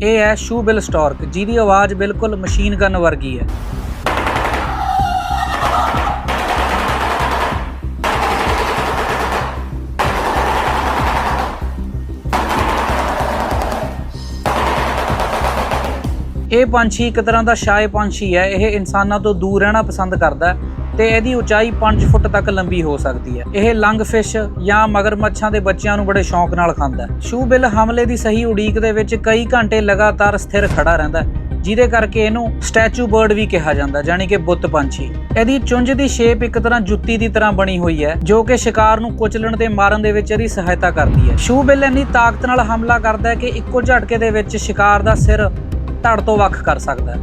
ਇਹ ਹੈ ਸ਼ੂਬਿਲ ਸਟਾਰਕ, ਜਿਹਦੀ ਆਵਾਜ਼ ਬਿਲਕੁਲ ਮਸ਼ੀਨ ਗਨ ਵਰਗੀ ਹੈ। ਇਹ ਪੰਛੀ ਇੱਕ ਤਰ੍ਹਾਂ ਦਾ ਸ਼ਾਏ ਪੰਛੀ ਹੈ। ਇਹ ਇਨਸਾਨਾਂ ਤੋਂ ਦੂਰ ਰਹਿਣਾ ਪਸੰਦ ਕਰਦਾ ਹੈ ਤੇ ਇਹਦੀ ਉਚਾਈ 5 ਫੁੱਟ ਤੱਕ ਲੰਬੀ ਹੋ ਸਕਦੀ ਹੈ। ਇਹ ਲੰਗ ਫਿਸ਼ ਜਾਂ ਮਗਰਮੱਛਾਂ ਦੇ ਬੱਚਿਆਂ ਨੂੰ ਬੜੇ ਸ਼ੌਂਕ ਨਾਲ ਖਾਂਦਾ ਹੈ। ਸ਼ੂਬਿਲ ਹਮਲੇ ਦੀ ਸਹੀ ਉਡੀਕ ਦੇ ਵਿੱਚ ਕਈ ਘੰਟੇ ਲਗਾਤਾਰ ਸਥਿਰ ਖੜਾ ਰਹਿੰਦਾ ਹੈ, ਜਿਹਦੇ ਕਰਕੇ ਇਹਨੂੰ ਸਟੈਚੂ ਬਰਡ ਵੀ ਕਿਹਾ ਜਾਂਦਾ, ਜਾਨੀ ਕਿ ਬੁੱਤ ਪੰਛੀ। ਇਹਦੀ ਚੁੰਝ ਦੀ ਸ਼ੇਪ ਇੱਕ ਤਰ੍ਹਾਂ ਜੁੱਤੀ ਦੀ ਤਰ੍ਹਾਂ ਬਣੀ ਹੋਈ ਹੈ, ਜੋ ਕਿ ਸ਼ਿਕਾਰ ਨੂੰ ਕੁਚਲਣ ਤੇ ਮਾਰਨ ਦੇ ਵਿੱਚ ਇਹਦੀ ਸਹਾਇਤਾ ਕਰਦੀ ਹੈ। ਸ਼ੂਬਿਲ ਇੰਨੀ ਤਾਕਤ ਨਾਲ ਹਮਲਾ ਕਰਦਾ ਹੈ ਕਿ ਇੱਕੋ ਝਟਕੇ ਦੇ ਵਿੱਚ ਸ਼ਿਕਾਰ ਦਾ ਸਿਰ ਧੜ ਤੋਂ ਵੱਖ ਕਰ ਸਕਦਾ ਹੈ।